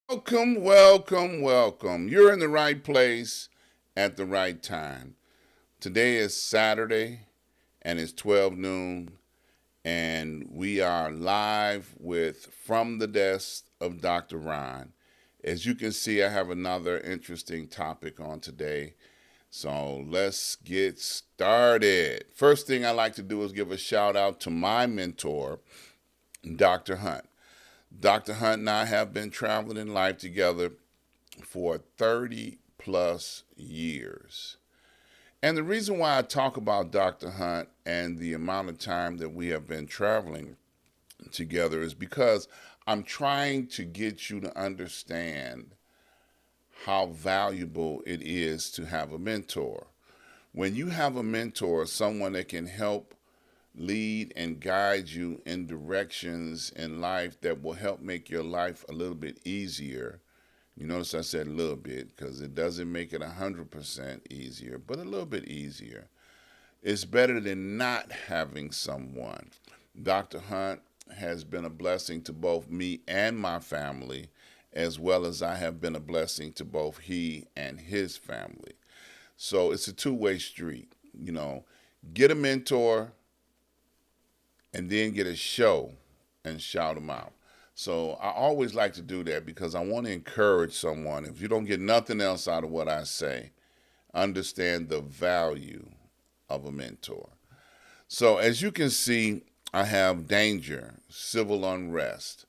Welcome, welcome, welcome. You're in the right place at the right time. Today is Saturday and it's 12 noon, and we are live with From the Desk of Dr. Ron. As you can see, I have another interesting topic on today. So let's get started. First thing I like to do is give a shout out to my mentor, Dr. Hunt. Dr. Hunt and I have been traveling in life together for 30 plus years. And the reason why I talk about Dr. Hunt and the amount of time that we have been traveling together is because I'm trying to get you to understand how valuable it is to have a mentor. When you have a mentor, someone that can help lead and guide you in directions in life that will help make your life a little bit easier. You notice I said a little bit because it doesn't make it 100% easier, but a little bit easier. It's better than not having someone. Dr. Hunt has been a blessing to both me and my family, as well as I have been a blessing to both he and his family. So it's a two-way street. Get a mentor and then get a show and shout them out. So I always like to do that because I want to encourage someone. If you don't get nothing else out of what I say, understand the value of a mentor. So as you can see, I have danger, civil unrest.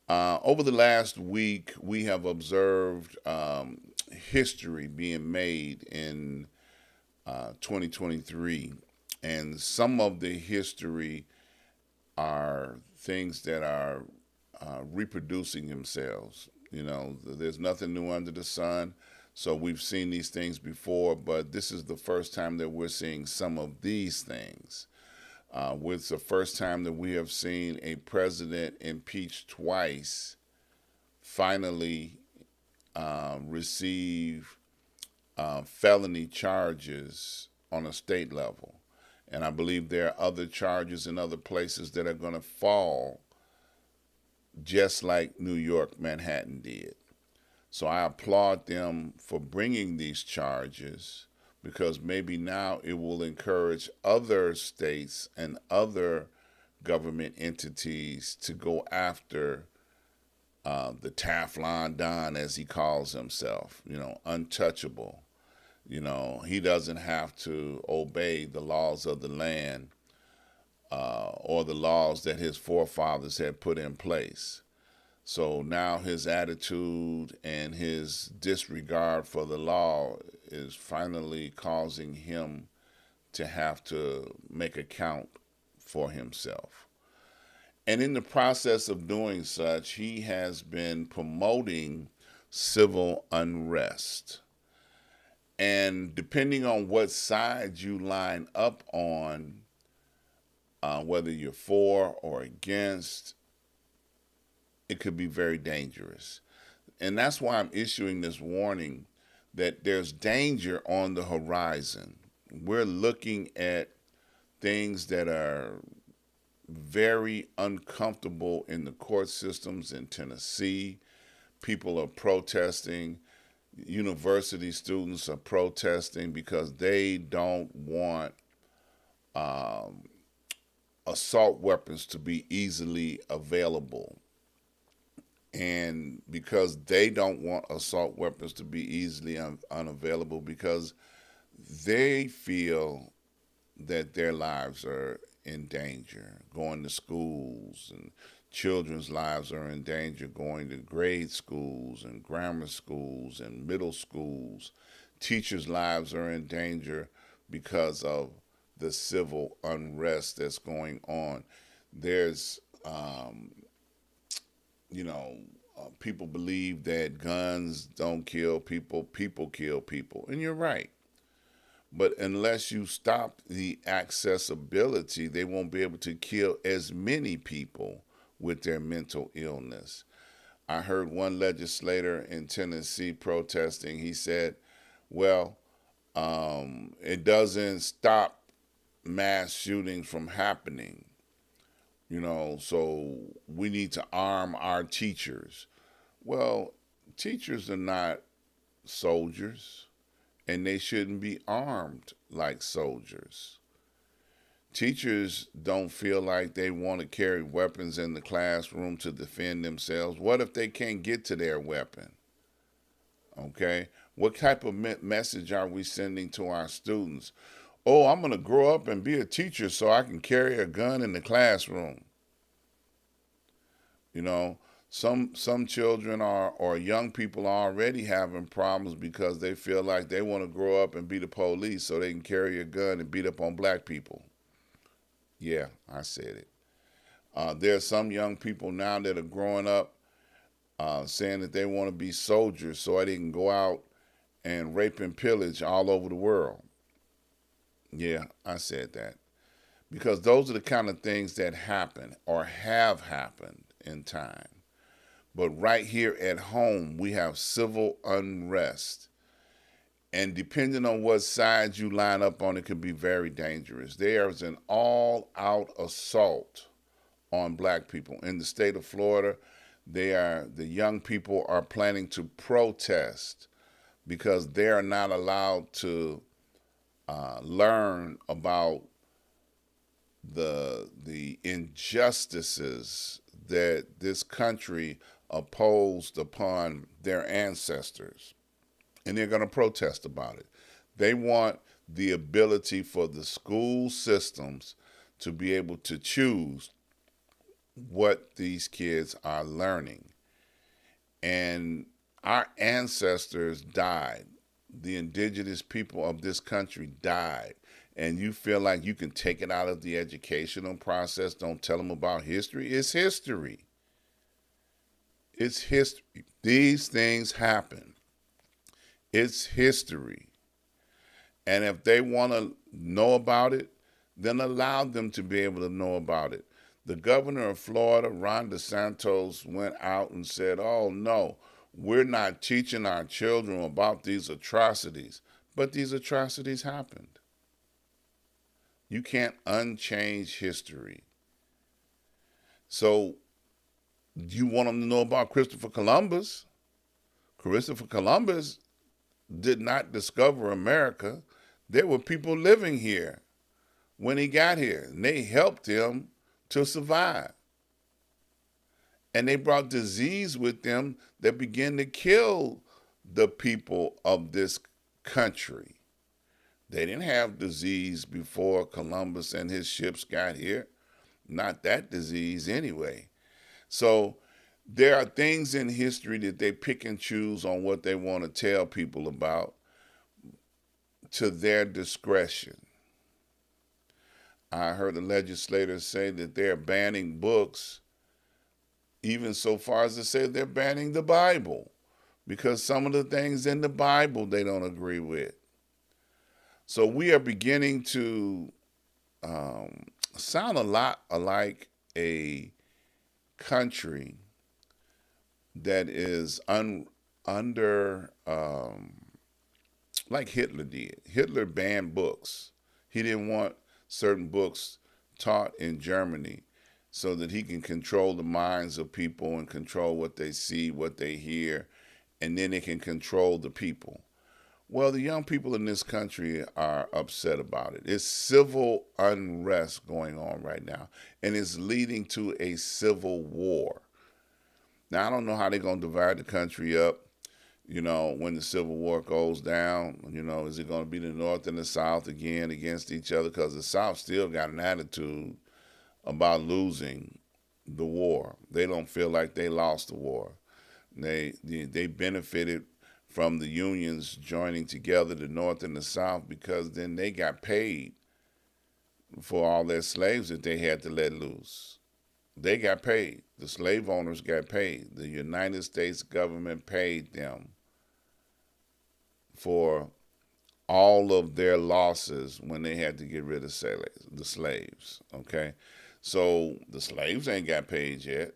Over the last week, we have observed history being made in 2023, and some of the history are things that are reproducing themselves. There's nothing new under the sun. So we've seen these things before, but this is the first time that we're seeing some of these things. It's the first time that we have seen a president impeached twice finally receive felony charges on a state level. And I believe there are other charges in other places that are going to fall just like New York, Manhattan did. So I applaud them for bringing these charges because maybe now it will encourage other states and other government entities to go after the Teflon Don, as he calls himself, untouchable. He doesn't have to obey the laws of the land or the laws that his forefathers had put in place. So now his attitude and his disregard for the law is finally causing him to have to make account for himself. And in the process of doing such, he has been promoting civil unrest. And depending on what side you line up on, whether you're for or against, it could be very dangerous. And that's why I'm issuing this warning that there's danger on the horizon. We're looking at things that are very uncomfortable in the court systems in Tennessee. People are protesting. University students are protesting because they don't want assault weapons to be easily available. And because they don't want assault weapons to be easily unavailable, because they feel that their lives are in danger, going to schools, and children's lives are in danger going to grade schools and grammar schools and middle schools. Teachers' lives are in danger because of the civil unrest that's going on. There's people believe that guns don't kill people, people kill people. And you're right. But unless you stop the accessibility, they won't be able to kill as many people with their mental illness. I heard one legislator in Tennessee protesting. He said, well, it doesn't stop mass shootings from happening, so we need to arm our teachers. Well, teachers are not soldiers, and they shouldn't be armed like soldiers. Teachers don't feel like they want to carry weapons in the classroom to defend themselves. What if they can't get to their weapon? Okay? What type of message are we sending to our students? Oh, I'm going to grow up and be a teacher so I can carry a gun in the classroom. Some children or young people are already having problems because they feel like they want to grow up and be the police so they can carry a gun and beat up on black people. Yeah, I said it. There are some young people now that are growing up saying that they want to be soldiers so they can go out and rape and pillage all over the world. Yeah, I said that. Because those are the kind of things that happen or have happened in time. But right here at home, we have civil unrest. And depending on what side you line up on, it can be very dangerous. There's an all-out assault on black people. In the state of Florida, the young people are planning to protest because they are not allowed to learn about the injustices that this country imposed upon their ancestors. And they're going to protest about it. They want the ability for the school systems to be able to choose what these kids are learning. And our ancestors died. The indigenous people of this country died. And you feel like you can take it out of the educational process, don't tell them about history. It's history. It's history. These things happen. It's history. And if they want to know about it, then allow them to be able to know about it. The governor of Florida, Ron DeSantis, went out and said, oh, no, we're not teaching our children about these atrocities. But these atrocities happened. You can't unchange history. So you want them to know about Christopher Columbus. Christopher Columbus did not discover America. There were people living here when he got here, and they helped him to survive. And they brought disease with them that began to kill the people of this country. They didn't have disease before Columbus and his ships got here. Not that disease anyway. So there are things in history that they pick and choose on what they want to tell people about to their discretion. I heard the legislators say that they're banning books, even so far as to say they're banning the Bible, because some of the things in the Bible they don't agree with. So we are beginning to sound a lot like a country that is under, like Hitler did. Hitler banned books. He didn't want certain books taught in Germany so that he can control the minds of people and control what they see, what they hear, and then it can control the people. Well, the young people in this country are upset about it. It's civil unrest going on right now, and it's leading to a civil war. Now, I don't know how they're going to divide the country up, when the Civil War goes down. Is it going to be the North and the South again against each other? Because the South still got an attitude about losing the war. They don't feel like they lost the war. They benefited from the unions joining together, the North and the South, because then they got paid for all their slaves that they had to let loose. They got paid. The slave owners got paid. The United States government paid them for all of their losses when they had to get rid of the slaves, okay? So the slaves ain't got paid yet.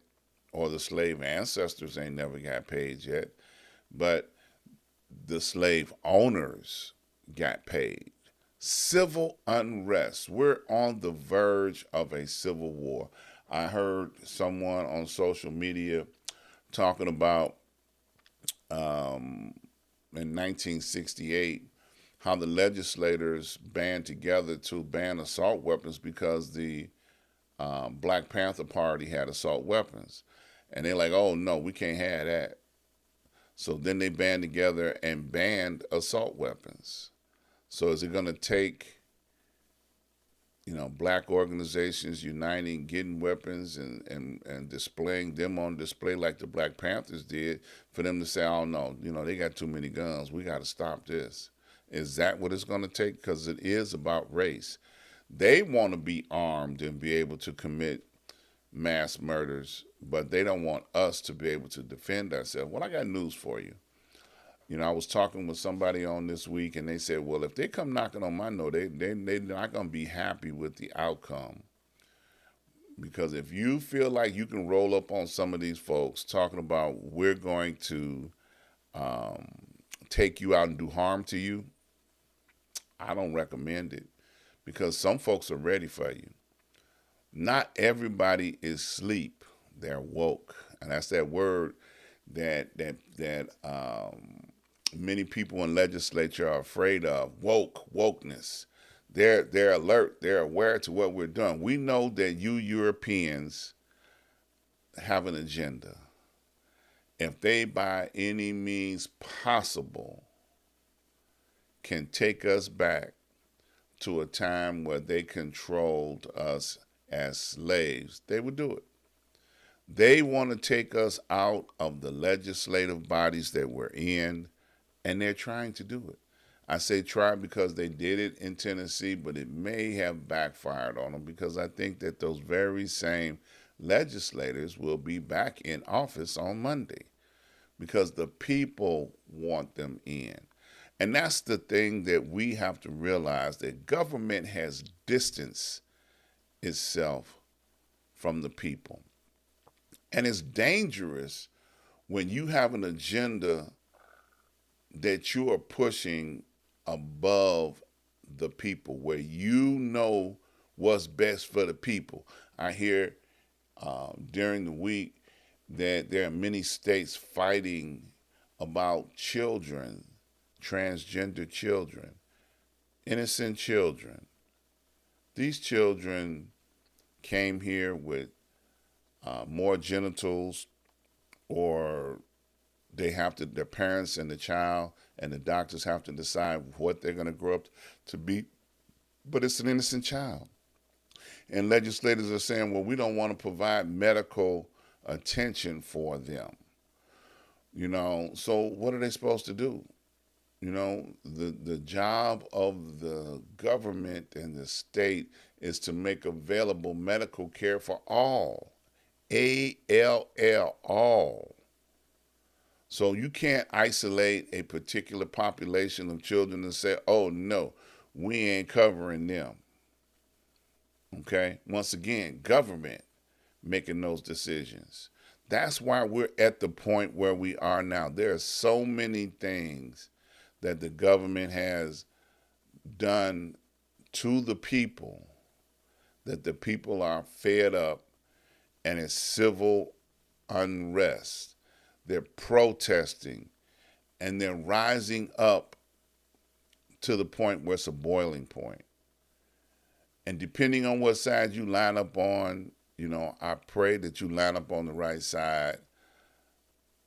or the slave ancestors ain't never got paid yet, but the slave owners got paid. Civil unrest. We're on the verge of a civil war. I heard someone on social media talking about in 1968 how the legislators band together to ban assault weapons because the Black Panther Party had assault weapons. And they're like, oh no, we can't have that. So then they band together and banned assault weapons. So is it going to take, black organizations uniting, getting weapons and displaying them on display like the Black Panthers did for them to say, oh no, they got too many guns. We got to stop this. Is that what it's going to take? Because it is about race. They want to be armed and be able to commit mass murders, but they don't want us to be able to defend ourselves. Well, I got news for you. I was talking with somebody on this week, and they said, well, if they come knocking on my door, they're not going to be happy with the outcome. Because if you feel like you can roll up on some of these folks talking about we're going to take you out and do harm to you, I don't recommend it, because some folks are ready for you. Not everybody is asleep; they're woke, and that's that word that many people in legislature are afraid of. Wokeness. They're alert. They're aware to what we're doing. We know that you Europeans have an agenda. If they, by any means possible, can take us back to a time where they controlled us as slaves, they would do it. They want to take us out of the legislative bodies that we're in, and they're trying to do it. I say try because they did it in Tennessee, but it may have backfired on them, because I think that those very same legislators will be back in office on Monday because the people want them in. And that's the thing that we have to realize, that government has distanced itself from the people. And it's dangerous when you have an agenda that you are pushing above the people, where you know what's best for the people. I hear during the week that there are many states fighting about children, transgender children, innocent children. These children came here with more genitals, or their parents and the child and the doctors have to decide what they're going to grow up to be. But it's an innocent child. And legislators are saying, well, we don't want to provide medical attention for them. So what are they supposed to do? The job of the government and the state is to make available medical care for all. ALL, all. So you can't isolate a particular population of children and say, oh no, we ain't covering them. Okay? Once again, government making those decisions. That's why we're at the point where we are now. There are so many things that the government has done to the people that the people are fed up, and it's civil unrest. They're protesting, and they're rising up to the point where it's a boiling point. And depending on what side you line up on, I pray that you line up on the right side,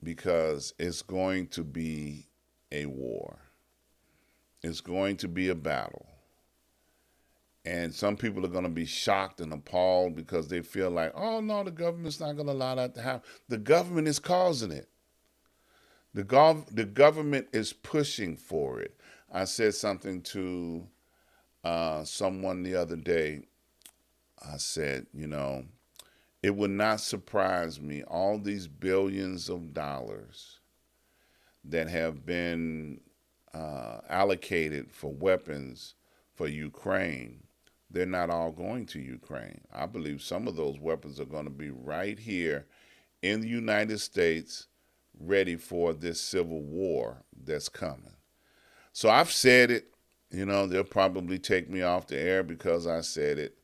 because it's going to be a war. It's going to be a battle. And some people are going to be shocked and appalled because they feel like, oh no, the government's not going to allow that to happen. The government is causing it. The government is pushing for it. I said something to someone the other day. I said, it would not surprise me, all these billions of dollars that have been allocated for weapons for Ukraine, they're not all going to Ukraine. I believe some of those weapons are going to be right here in the United States ready for this civil war that's coming. So I've said it. They'll probably take me off the air because I said it.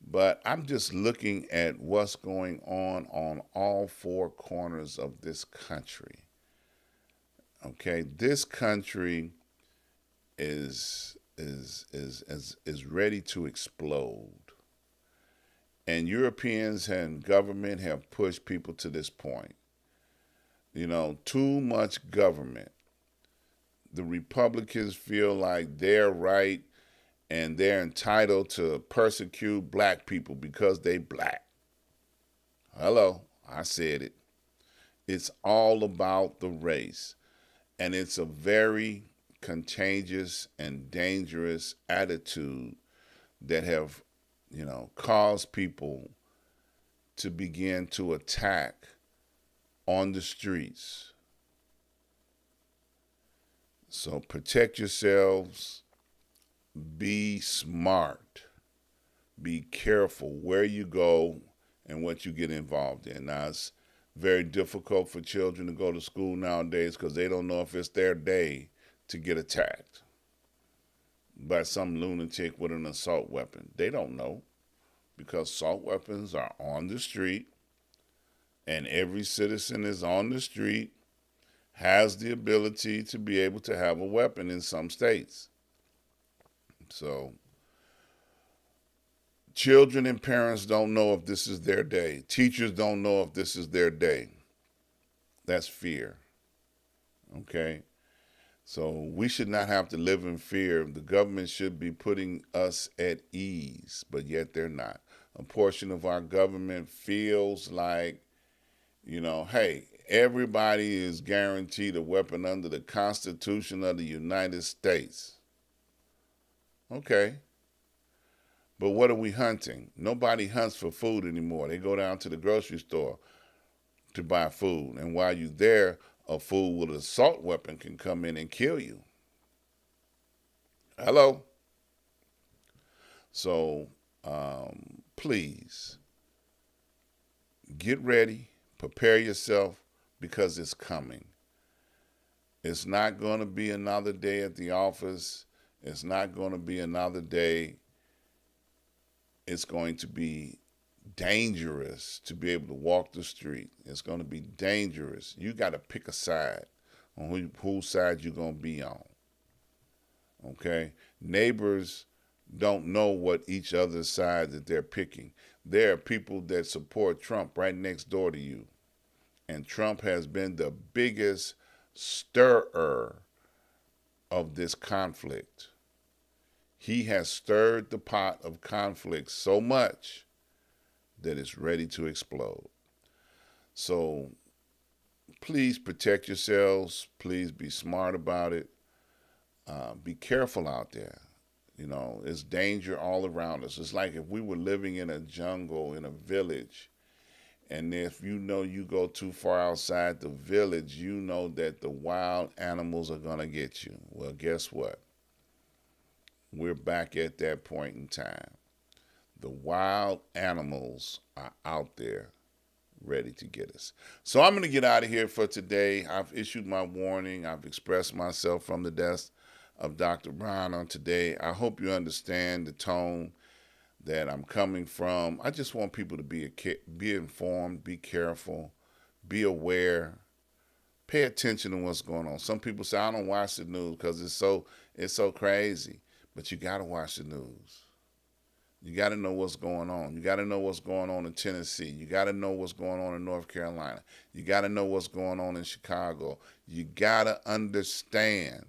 But I'm just looking at what's going on all four corners of this country. Okay, this country is ready to explode. And Europeans and government have pushed people to this point. Too much government. The Republicans feel like they're right and they're entitled to persecute black people because they black. Hello, I said it. It's all about the race. And it's a very contagious and dangerous attitude that have, caused people to begin to attack on the streets. So protect yourselves. Be smart. Be careful where you go and what you get involved in. Now, it's very difficult for children to go to school nowadays because they don't know if it's their day to get attacked by some lunatic with an assault weapon. They don't know because assault weapons are on the street, and every citizen is on the street, has the ability to be able to have a weapon in some states. So children and parents don't know if this is their day. Teachers don't know if this is their day. That's fear. Okay? So we should not have to live in fear. The government should be putting us at ease, but yet they're not. A portion of our government feels like, hey, everybody is guaranteed a weapon under the Constitution of the United States. Okay. But what are we hunting? Nobody hunts for food anymore. They go down to the grocery store to buy food. And while you're there, a fool with an assault weapon can come in and kill you. Hello? So, please, get ready. Prepare yourself because it's coming. It's not going to be another day at the office. It's not going to be another day. It's going to be dangerous to be able to walk the street. It's going to be dangerous. You got to pick a side on whose side you're going to be on. Okay? Neighbors don't know what each other's side that they're picking. There are people that support Trump right next door to you. And Trump has been the biggest stirrer of this conflict. He has stirred the pot of conflict so much that it's ready to explode. So please protect yourselves. Please be smart about it. Be careful out there. It's danger all around us. It's like if we were living in a jungle, in a village, and if you go too far outside the village, you know that the wild animals are going to get you. Well, guess what? We're back at that point in time. The wild animals are out there ready to get us. So I'm going to get out of here for today. I've issued my warning. I've expressed myself from the desk of Dr. Ron on today. I hope you understand the tone that I'm coming from. I just want people to be informed, be careful, be aware, pay attention to what's going on. Some people say, I don't watch the news because it's so crazy. But you got to watch the news. You got to know what's going on. You got to know what's going on in Tennessee. You got to know what's going on in North Carolina. You got to know what's going on in Chicago. You got to understand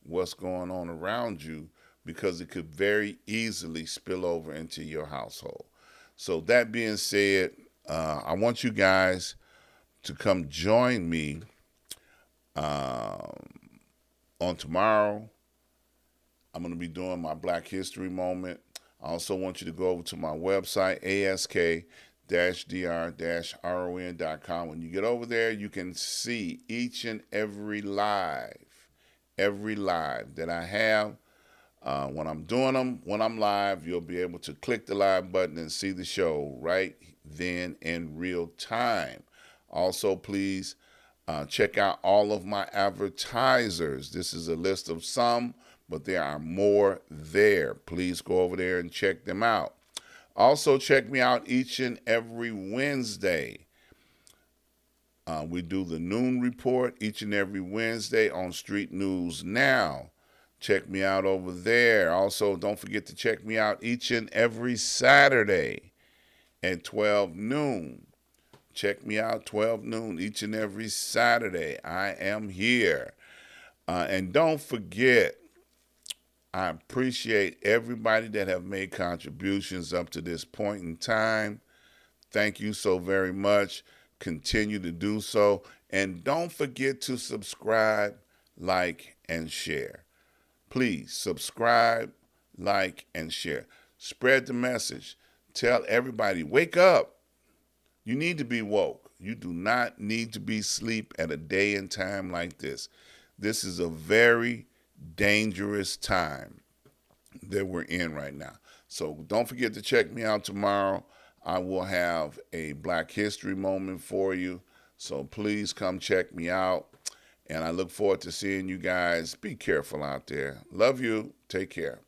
what's going on around you because it could very easily spill over into your household. So that being said, I want you guys to come join me on tomorrow. I'm going to be doing my Black History Moment. I also want you to go over to my website, ask-dr-ron.com. When you get over there, you can see each and every live that I have. When I'm doing them, when I'm live, you'll be able to click the live button and see the show right then in real time. Also, please check out all of my advertisers. This is a list of some, but there are more there. Please go over there and check them out. Also, check me out each and every Wednesday. We do the noon report each and every Wednesday on Street News Now. Check me out over there. Also, don't forget to check me out each and every Saturday at 12 noon. Check me out 12 noon each and every Saturday. I am here. And don't forget, I appreciate everybody that have made contributions up to this point in time. Thank you so very much. Continue to do so. And don't forget to subscribe, like, and share. Please subscribe, like, and share. Spread the message. Tell everybody, wake up. You need to be woke. You do not need to be asleep at a day and time like this. This is a very dangerous time that we're in right now. So don't forget to check me out tomorrow. I will have a Black History moment for you. So please come check me out. And I look forward to seeing you guys. Be careful out there. Love you. Take care.